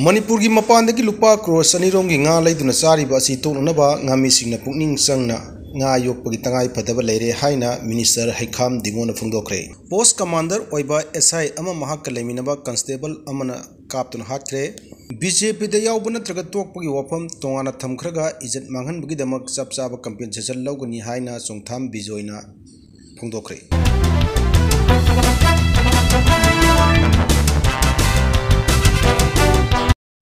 मणिपुर की मपान लुपा क्रोर सनीरोम की गा लेदुना चारिबा असि तोननबा गामीसिंगना पुकनिंग चंगना गा योगपगी तंगाई फदबा लेरे हाइना मिनिस्टर हैखाम दिंगोना फोंदोखरे। पोस्ट कमांडर ओइबा एसआई अमा महाक लेमिनबा कांस्टेबल अमना कापतुन हात्रे। बीजेपी दा यावबा नत्रगा तोकपगी वफम तोंगाना थमखरगा इज्जत मांगहनबगीदमक चप चाबा कंपेंसेशन लौगनी हाइना चोंगथाम बिजोयना फोंदोखरे।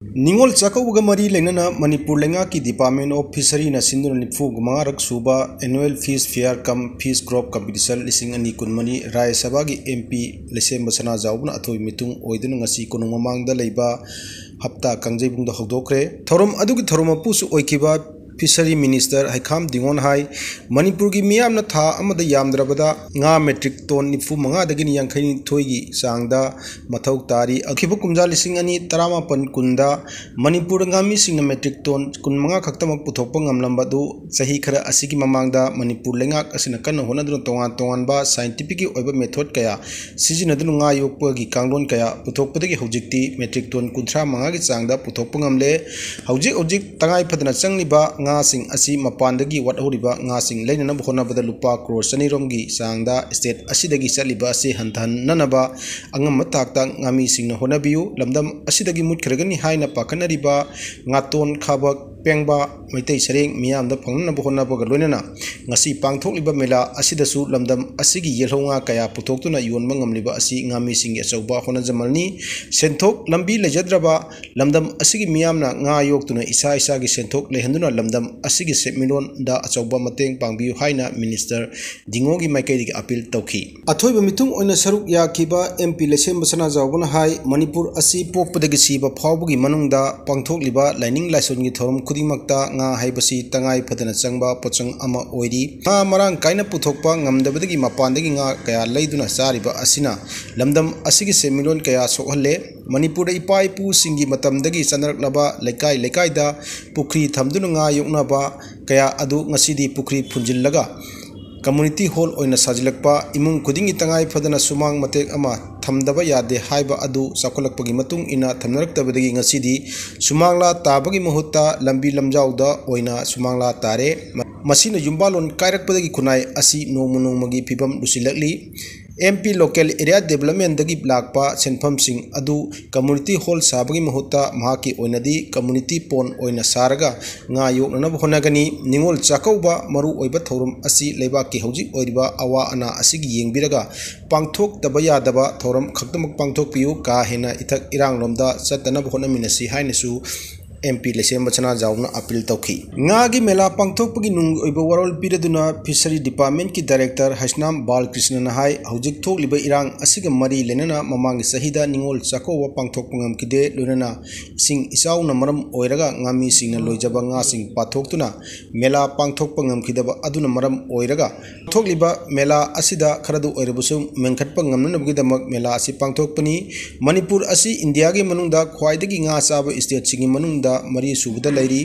निंगोल चाकौबगा मरी लेना मणिपुर लेंगा की डिपार्टमेंट ऑफ फिशरी सिंधुना 95 सूबा एनुअल फिश फेयर कम फिश क्रॉप कंपटीशन 2020 राज्य सभा की एमपी लेसेम बसना जाउबना अथोई मितुंग ओइदुना ngasi कोनुंग ममांगदा लेबा हप्ता कंजेबुंगदा हौदोखरे। थौरम अदुगी थौरम पुसु ओइखिबा फिशरी मिनिस्टर हैखाम दिंगोन हाई मणिपुर की मियामना था अमदा यामद्रबदा nga मेट्रिक टन 95 दगिनी 52 की चांगदा मथौ तारी अखिब कुमजा 2019 कुंदा मणिपुर गामी सिंह मेट्रिक टन 15 खक्तमक पुथोकप ngamlambadu सही खरा असिगी ममांगदा मणिपुर लेंगाक असिना कन्न होनदुना तोंगान तोंगानबा साइंटिफिक ओइबा मेथड कया सिजिनदुना nga योगपगी कांगलोन कया पुथोकपदगी हौजिकती मेट्रिक टन 35 की चांगदा पुथोकप ngamle हौजिक तंगाई फदना चंगलिबा सिंह असी मपानदगी वटहौरिबा सिंह लेनना होनाबदा लुपा क्रोर सनीरोमगी चांगदा स्टेट असिदगी चलिबा असी हंथननबा अंगम ताकता गामी सिंह होनाबियु लमदम असिदगी मुटखरगनी हाइना पाखनरिबा ngaton खाबक पेंगबा मैतै सरेंग मियामदा फंगनबा होनाबगा लोइनना ngasi पांगथोकलिबा मेला असिदसु लमदम असिगी येलहोंगा कया पुथोकतुना योनबा ngamliba asi ngami singge achauba होनाजमलनी सेंथोक लंबी लेजद्रबा लमदम असिगी मियामना nga योक्तुना इसा इसा की सेंथोक लेहंदुना लमदम असिगी सेमिलोन दा अचौबा मतेंग पांगबियु हाइना मिनिस्टर दिंगोगी माइकैदी अपील तौखी। अथोइबा मिथुंग ओइना सरुक याखिबा एमपी लेसेम बसना जाउबना हाई मणिपुर असी पोकपदगी सीबा फावबगी मनुंगदा पांगथोकलिबा लाइनिंग लाइसोनगी थोरम खुदिमक्ता nga हाइबसी तंगाई फदना चंगबा पोचंग अमा ओइरी nga Marang काइना पुथोकपा ngamdabadagi mapandagi nga kaya leiduna चारिबा असिना लमदम असिगी सेमिलोन कया सोहले। मणिपुर इपा इपू सिंगी मतमदगी चनरकलबा लेकाई लेकाइदा पुखरी थमदुना nga योगनाबा कया अदु ngasidi Pukhri फुंजिलगा community hall ओइना साजिलकपा इमुंग खुदिंगी तंगाई Fadna Sumang मतेक अमा थमदबा यादे हाइबा अदु साखोलकपगी मतुंग इना थमनरक्तबदगी ngasidi सुमांगला ताबगी मुहुत्ता लंबी लमजाउदा ओइना सुमांगला तारे मसिना युम्बालोन कायरकपदगी खुनाई असी नोमुनोमगी फिबम लुसिलकली। एमपी लोकल एरिया डेवलपमेंट दगी लाकपा सेंफम सिंह अदु कम्युनिटी हॉल साबगी मुहुत्ता महाकी ओइनदी कम्युनिटी पोन ओइना सारगा nga योगनब होनागनी। निंगोल चाकौबा मरु ओइबा थौरम असी लेबाकी हौजिक ओइरिबा अवा अना असिगी येंगबिरगा पांगथोक तबा यादबा थौरम खक्तमक पांगथोक पियु का हेना इथक इरांग लोमदा चतनब होनामिनसी हाइनसु एमपी लेसेम बचना जाउना अपील तौखी। की मेला पांगथोकपगी नुंग ओइबा वरोल पिरदुना फिशरी डिपार्टमेंट की डायरेक्टर हसनाम बालकृष्णन हाई हौजिक थोकलिबा इरांग असिगा मरी लेनना ममांगी सहिदा निंगोल चाकौबा पांगथोकपा ngamkide लोइनना सिंग इचाउना मरम ओइरगा ngami singna लोइजबा nga sing पाथोकतुना मेला पांगथोकपा ngamkidaba अदुना मरम ओइरगा थोकलिबा मेला असिदा खरदु ओइरबसु मेंखटपा ngamnabagidamak मेला असि पांगथोकपनी। मणिपुर असि इंडिया के मनुंगदा ख्वाइदगी nga चाबा स्टेट सिंगी मनुंगदा मरी सुबदा लेरी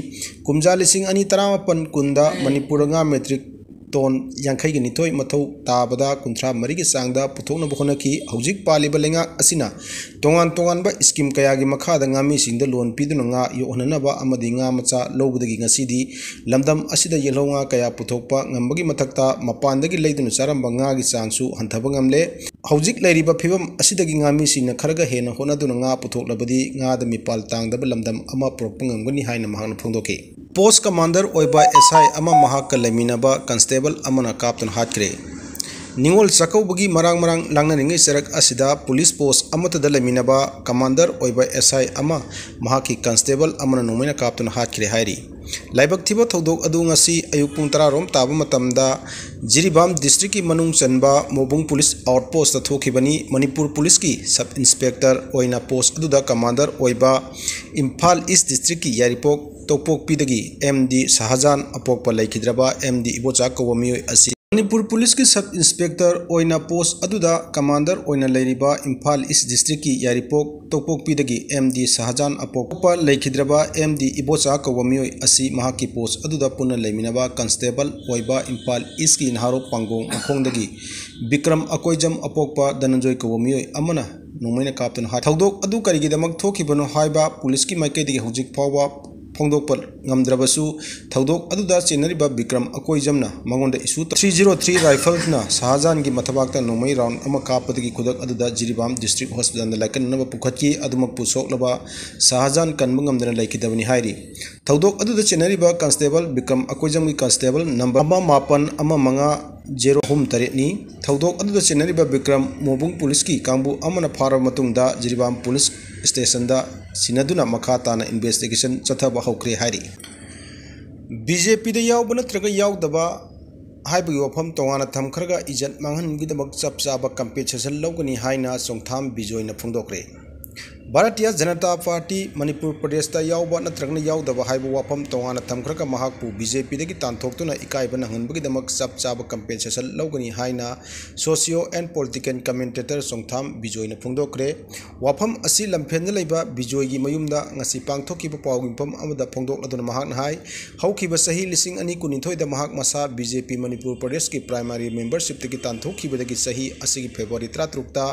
कुमजा 2013 कुंदा मणिपुर nga मेट्रिक टन 52 मथौ ताबदा 53 की चांगदा पुथोकनब होनखी। हौजिक पालिबा लेंगा असिना तोंगान तोंगानबा स्कीम कयागी मखादा ngami singda लोन पिदुना nga योहननबा अमदि nga मचा लौबदगी ngasidi लमदम असिदा येलौंगा कया पुथोकपा ngambagi mathakta mapandagi leiduna charamba nga gi changsu hanthaba ngamle। हौजिक लेरिबा फिबम असिदगी ngami singna Kharga हेना होनदुना nga पुथोकलबदी nga दा मिपाल तांगदबा लमदम अमा पुरकपा ngamgani हाइना महाना फोंदोके। पोस्ट कमांडर ओइबा एसआई अमा महाक लेमिनबा कांस्टेबल अमना कापतन हात्रे। निंगोल चाकौबगी मरांग मरांग लांगनानिंगै सरक असिदा पुलिस पोस्ट अमतदा लेमिनबा कमांडर ओइबा एसआई अमा महाकी कांस्टेबल अमना नोमैना कापतन हात्रे हाइरी। लाइबक थिबा थौदोक अदु ngasi अयुक पुंग 10 रोम ताबा मतमदा जिरीबाम डिस्ट्रिक्ट की मनुंग चनबा मोबुंग पुलिस आउटपोस्ट थोखिबनी। मणिपुर पुलिस की सब इंस्पेक्टर ओइना पोस्ट अदुदा कमांडर ओइबा इम्फाल ईस्ट डिस्ट्रिक्ट की यारिपोक तोपोकपीदगी एमडी शाहजान अपोकपा लेखिद्रबा एमडी इबोचा कवमियोय असि मणिपुर पुलिस की सब इंस्पेक्टर ओइना पोस्ट अदुदा कमांडर ओइना लेरिबा इम्फाल ईस्ट डिस्ट्रिक्ट की यारिपोक तोपोकपीदगी एमडी शाहजान अपोकपा लेखिद्रबा एमडी इबोचा कवमियोय असि महाकी पोस्ट अदुदा पुनः लेमिनबा कांस्टेबल ओइबा इम्फाल ईस्ट की नहारो पांगोंग मखोंदगी विक्रम अकोइजम अपोकपा धनंजय कवमियोय अमना नोंमैना कापतुना हाय थौदोक अदु करिगिदमक थोखिबनो हायबा पुलिस की माइकैदगी हौजिक फावबा फोंदोक ngam थौदोक अदुदा चेनरिबा विक्रम अकोइजमना मंगोंदा इशू 303 राइफल्सना शाहजहान की मथबाकता नोमई राउंड अमा कापदगी खुदक अदुदा जिरीबाम डिस्ट्रिक्ट हॉस्पिटल लाइकननबा पुखतकी अदुमक पुसोकलबा शाहजहान कनब ngमदना लाइकिदबनी हायरी थौदोक अदुदा चेनरिबा कांस्टेबल विक्रम अकोइजम की कांस्टेबल नंबर 951503 नि थौदोक अदुदा चेनरिबा विक्रम मोबुंग पुलिस की कांबू अमना फारब मतुंगदा जिरीबाम पुलिस स्टेशन दा सिनदुना मखा ताना इन्वेस्टिगेशन चथबा हौख्रे हायरी बीजेपी दा यावब नत्रगा यावदबा हाइबगी वफम तोंगाना थमखरगा इज्जत मांगहनगिदमक चप चाबा कंपेंसेशन लौगनी हाइना सोंगथाम बिजोयना फोंदोकरे भारतीय जनता पार्टी मणिपुर प्रदेश यावब नत्रगना यावदबा हाइब वफम तोंगाना थमखरगा महाकपु बीजेपी दगी तांथोक्तुना इकाइबा नंगनबगिदमक चप चाबा कंपेंसेशन लौगनी हाइना सोशियो एंड पॉलिटिकल कमेंटेटर सोंगथाम बिजोयना फोंदोकरे वफम असि लमफेन लेबा बिजोयगी मयुमदा ngasi पांगथोकिबा पावगिमफम अमदा फोंदोकलदुना महाकना हाइ हौखिबा सही लिसिंग अनि कुनिथोइदा महाक मसा बीजेपी मणिपुर प्रदेश की प्राइमरी मेंबरशिप तकी तांथोकिबदगी सही असिगी फेब्रुआरी 13 ता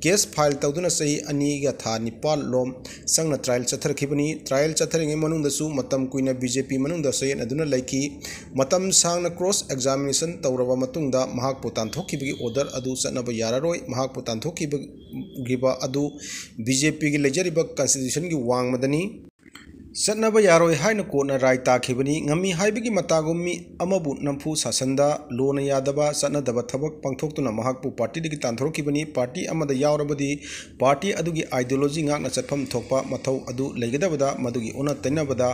केस फाइल तौदुना सही अनि गा था निपाल लोम संगना ट्रायल चथरखिबनी ट्रायल चथरिंगे मनुंगदसु मतम कुइना बीजेपी मनुंगदा सयन अदुना लाइकी मतम सांगना क्रॉस एग्जामिनेशन तौरबा मतुंगदा महाक पोतांथोकिबगी ऑर्डर अदु चनबा यारारोय महाक पोतांथोकिबगिबा अदु बीजेपी की लेजरिबा कॉन्स्टिट्यूशन की वांग मदनी चनबा यारोय हाइना कोना राय ताखिबनी ngami हाइबगी मतागुमी अमबु नंफु सासनदा लोना यादबा चनदबा थबक पांगथोक्तुना महाकपु पार्टी दगी तांथोरखिबनी पार्टी अमदा यावरबदी पार्टी अदुगी आइडियोलॉजी ngakna चटफम थोकपा मथौ अदु लेगदबदा मदुगी ओना तैनबदा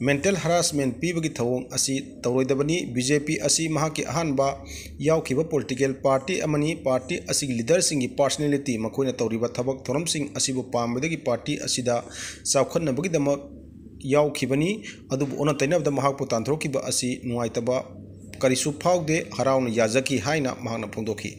मेंटल हरासमेंट पीबगी थवोंग असि तौरोइदबनी बीजेपी असि महाकी अहानबा यावखिबा पॉलिटिकल पार्टी अमनी पार्टी असिगी लीडर सिंगी पर्सनालिटी मखोइना तौरिबा थबक थोरम सिंग असिबु पामबदगी पार्टी असिदा चावखनबगीदमक यावखिबनी अदुबु ओना तैनबदा महाकपु तांथोरखिबा असि नुवाइतबा करिसु फावदे हराउना याजकी हाइना महाकना फोंदोखि।